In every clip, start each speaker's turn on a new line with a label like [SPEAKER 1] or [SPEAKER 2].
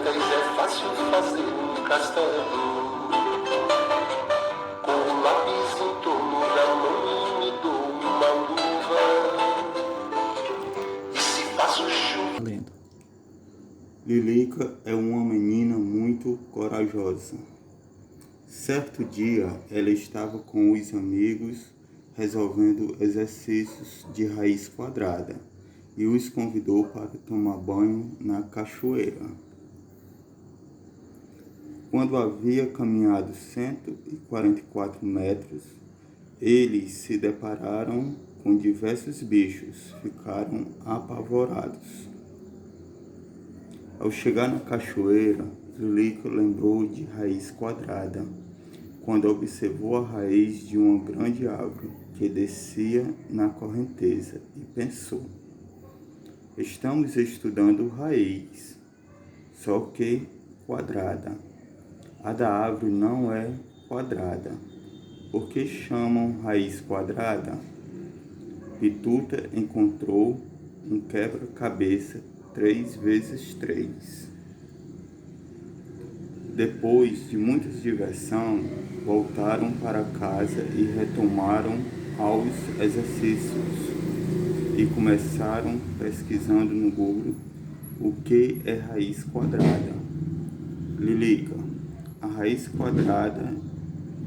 [SPEAKER 1] pedras é fácil fazer um castelo. Com um lápis em torno da mão me dou uma luva. E se faço chuva.
[SPEAKER 2] Lilica é uma menina muito corajosa. Certo dia, ela estava com os amigos resolvendo exercícios de raiz quadrada e os convidou para tomar banho na cachoeira. Quando havia caminhado 144 metros, eles se depararam com diversos bichos, ficaram apavorados. Ao chegar na cachoeira, Lilica lembrou de raiz quadrada, quando observou a raiz de uma grande árvore que descia na correnteza e pensou: estamos estudando raiz, só que quadrada. A da árvore não é quadrada. Por que chamam raiz quadrada? Pituta encontrou um quebra-cabeça 3 vezes 3. Depois de muita diversão, voltaram para casa e retomaram aos exercícios e começaram pesquisando no Google o que é raiz quadrada. Lilica, a raiz quadrada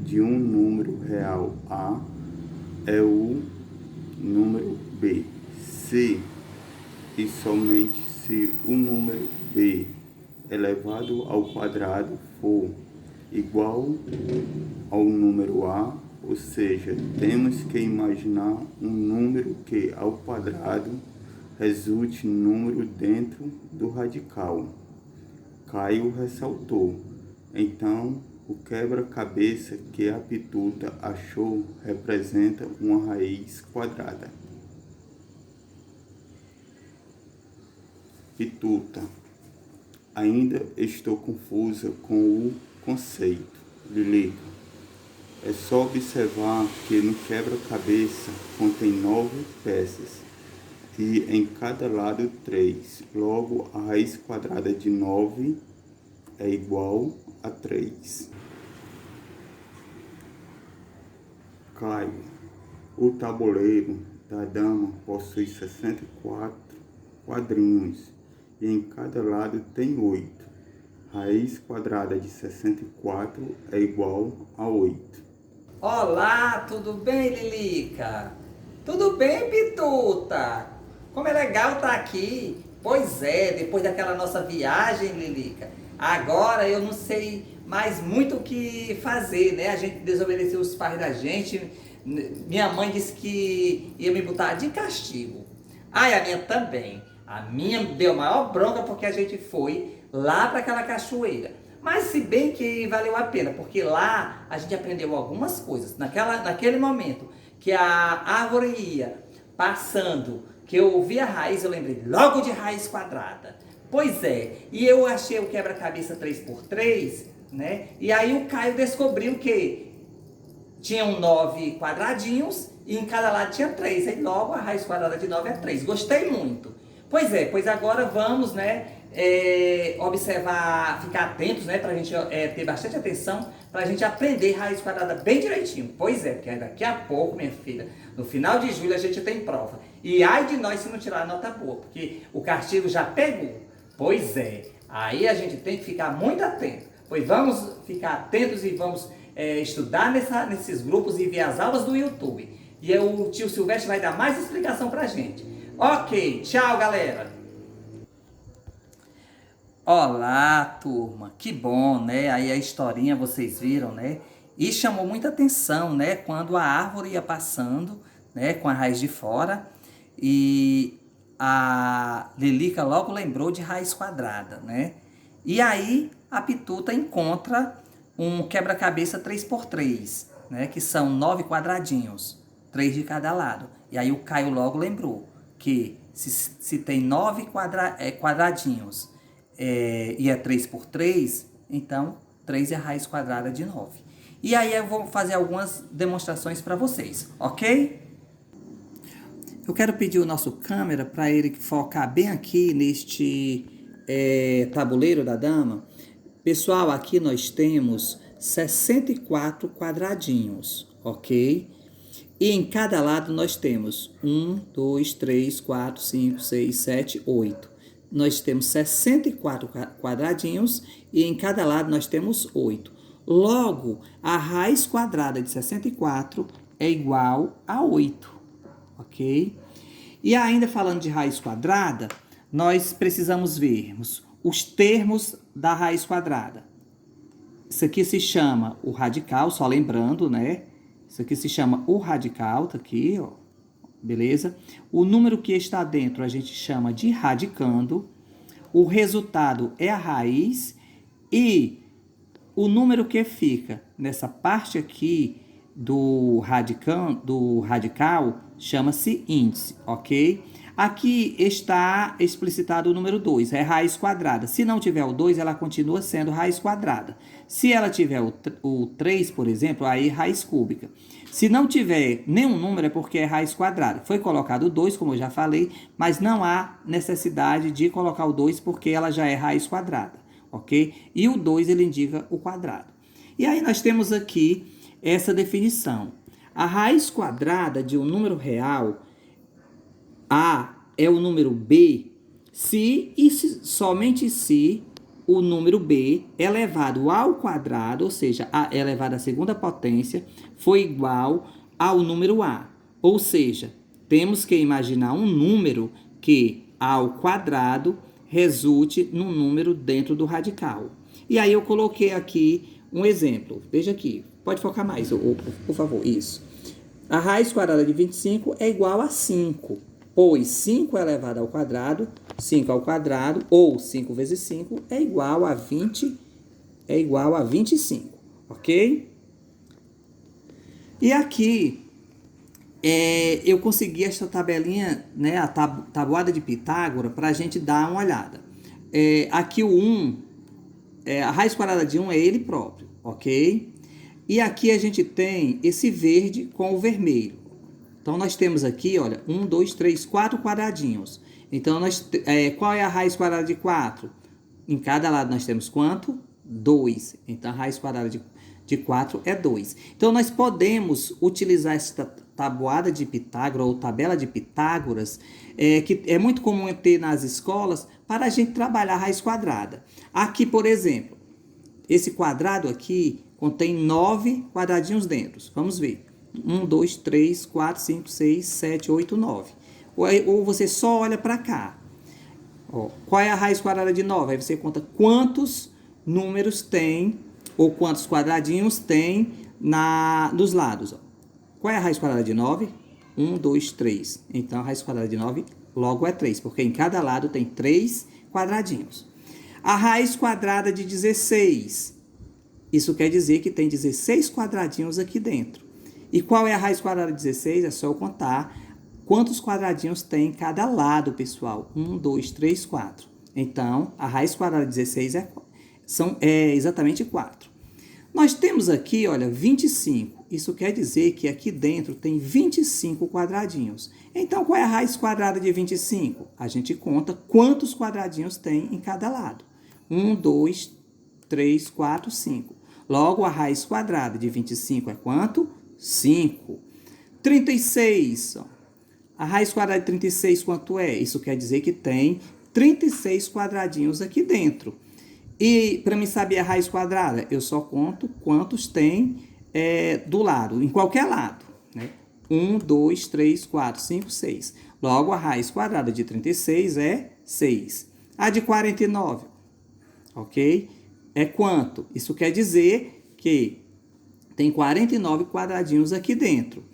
[SPEAKER 2] de um número real A é o número B. Se e somente se o número B elevado ao quadrado for igual ao número A, ou seja, temos que imaginar um número que ao quadrado resulte número dentro do radical. Caio ressaltou. Então, o quebra-cabeça que a Pituta achou representa uma raiz quadrada. Pituta: ainda estou confusa com o conceito. Lilica: é só observar que no quebra-cabeça contém 9 peças e em cada lado 3. Logo, a raiz quadrada de 9 é igual a 3. Caio: o tabuleiro da dama possui 64 quadrinhos e em cada lado tem 8. Raiz quadrada de 64 é igual a 8.
[SPEAKER 3] Olá, tudo bem, Lilica? Tudo bem, Pituta? Como é legal estar aqui. Pois é, depois daquela nossa viagem, Lilica, agora eu não sei mais muito o que fazer, né? A gente desobedeceu os pais da gente. Minha mãe disse que ia me botar de castigo. Ai, a minha também. A minha deu maior bronca porque a gente foi lá para aquela cachoeira. Mas se bem que valeu a pena, porque lá a gente aprendeu algumas coisas. Naquele momento que a árvore ia passando, que eu ouvi a raiz, eu lembrei logo de raiz quadrada. Pois é, e eu achei o quebra-cabeça 3x3, né? E aí o Caio descobriu que tinham 9 quadradinhos e em cada lado tinha 3. Aí logo a raiz quadrada de 9 é 3. Gostei muito. Pois é, pois agora vamos, né, observar, ficar atentos, né, pra gente ter bastante atenção, pra gente aprender raiz quadrada bem direitinho. Pois é, porque daqui a pouco, minha filha, no final de julho a gente tem prova. E ai de nós se não tirar a nota boa, porque o castigo já pegou. Pois é, aí a gente tem que ficar muito atento. Pois vamos ficar atentos e vamos estudar nesses grupos e ver as aulas do YouTube. E o tio Silvestre vai dar mais explicação pra gente. Ok, tchau, galera! Olá, turma! Que bom, né? Aí a historinha vocês viram, né? E chamou muita atenção, né? Quando a árvore ia passando, né? Com a raiz de fora. E a Lilica logo lembrou de raiz quadrada, né? E aí a Pituta encontra um quebra-cabeça 3x3, né? Que são 9 quadradinhos, 3 de cada lado. E aí o Caio logo lembrou que se tem 9 quadradinhos e é 3x3, então 3 é a raiz quadrada de 9. E aí eu vou fazer algumas demonstrações para vocês, ok? Eu quero pedir o nosso câmera para ele focar bem aqui neste tabuleiro da dama, pessoal, aqui nós temos 64 quadradinhos, ok? E em cada lado nós temos 1, 2, 3, 4, 5, 6, 7, 8. Nós temos 64 quadradinhos e em cada lado nós temos 8. Logo, a raiz quadrada de 64 é igual a 8, ok? E ainda falando de raiz quadrada, nós precisamos vermos os termos da raiz quadrada. Isso aqui se chama o radical, só lembrando, né? Isso aqui se chama o radical, tá aqui, ó. Beleza? O número que está dentro a gente chama de radicando. O resultado é a raiz. E o número que fica nessa parte aqui do radical chama-se índice, ok? Aqui está explicitado o número 2, é raiz quadrada. Se não tiver o 2, ela continua sendo raiz quadrada. Se ela tiver o 3, por exemplo, aí raiz cúbica. Se não tiver nenhum número, é porque é raiz quadrada. Foi colocado o 2, como eu já falei, mas não há necessidade de colocar o 2 porque ela já é raiz quadrada, ok? E o 2, ele indica o quadrado. E aí nós temos aqui essa definição. A raiz quadrada de um número real, A é o número B, somente se o número B elevado ao quadrado, ou seja, A elevado à segunda potência, foi igual ao número A. Ou seja, temos que imaginar um número que, ao quadrado, resulte num número dentro do radical. E aí eu coloquei aqui um exemplo. Veja aqui. Pode focar mais, por favor. Isso. A raiz quadrada de 25 é igual a 5, pois 5 elevado ao quadrado, 5 ao quadrado, ou 5 vezes 5, é igual a 25, ok? E aqui, eu consegui esta tabelinha, né, a tabuada de Pitágoras, para a gente dar uma olhada. Aqui o 1, a raiz quadrada de 1 é ele próprio, ok? E aqui a gente tem esse verde com o vermelho. Então, nós temos aqui, olha, 1, 2, 3, 4 quadradinhos. Então, qual é a raiz quadrada de 4? Em cada lado nós temos quanto? 2. Então, a raiz quadrada de 4 é 2. Então, nós podemos utilizar esta tabuada de Pitágoras ou tabela de Pitágoras, que é muito comum ter nas escolas, para a gente trabalhar a raiz quadrada. Aqui, por exemplo, esse quadrado aqui contém 9 quadradinhos dentro. Vamos ver. 1, 2, 3, 4, 5, 6, 7, 8, 9. Ou você só olha para cá. Ó, qual é a raiz quadrada de 9? Aí você conta quantos números tem, ou quantos quadradinhos tem nos lados. Ó. Qual é a raiz quadrada de 9? 1, 2, 3. Então, a raiz quadrada de 9 logo é 3, porque em cada lado tem 3 quadradinhos. A raiz quadrada de 16. Isso quer dizer que tem 16 quadradinhos aqui dentro. E qual é a raiz quadrada de 16? É só eu contar quantos quadradinhos tem em cada lado, pessoal. 1, 2, 3, 4. Então, a raiz quadrada de 16 é exatamente 4. Nós temos aqui, olha, 25. Isso quer dizer que aqui dentro tem 25 quadradinhos. Então, qual é a raiz quadrada de 25? A gente conta quantos quadradinhos tem em cada lado. 1, 2, 3, 4, 5. Logo, a raiz quadrada de 25 é quanto? 5. 36. Ó. A raiz quadrada de 36 quanto é? Isso quer dizer que tem 36 quadradinhos aqui dentro. E para mim saber a raiz quadrada, eu só conto quantos tem do lado, em qualquer lado. Né? 1, 2, 3, 4, 5, 6. Logo, a raiz quadrada de 36 é 6. A de 49, ok? É quanto? Isso quer dizer que tem 49 quadradinhos aqui dentro.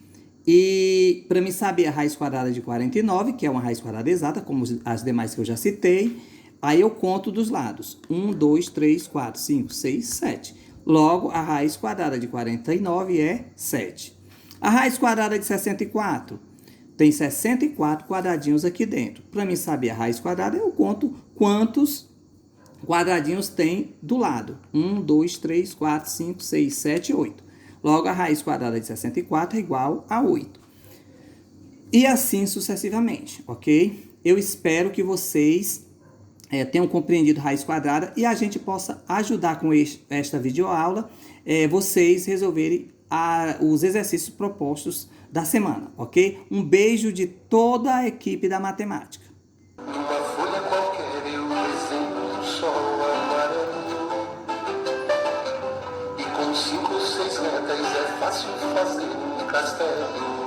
[SPEAKER 3] E para mim saber a raiz quadrada de 49, que é uma raiz quadrada exata, como as demais que eu já citei, aí eu conto dos lados. 1, 2, 3, 4, 5, 6, 7. Logo, a raiz quadrada de 49 é 7. A raiz quadrada de 64 tem 64 quadradinhos aqui dentro. Para mim saber a raiz quadrada, eu conto quantos quadradinhos tem do lado. 1, 2, 3, 4, 5, 6, 7, 8. Logo, a raiz quadrada de 64 é igual a 8. E assim sucessivamente, ok? Eu espero que vocês
[SPEAKER 4] tenham compreendido raiz quadrada e a gente possa ajudar com esta videoaula vocês resolverem os exercícios propostos da semana, ok? Um beijo de toda a equipe da matemática.
[SPEAKER 1] Numa folha qualquer eu desenho um sol amarelo. E com 5 ou 6 retas é fácil fazer um castelo.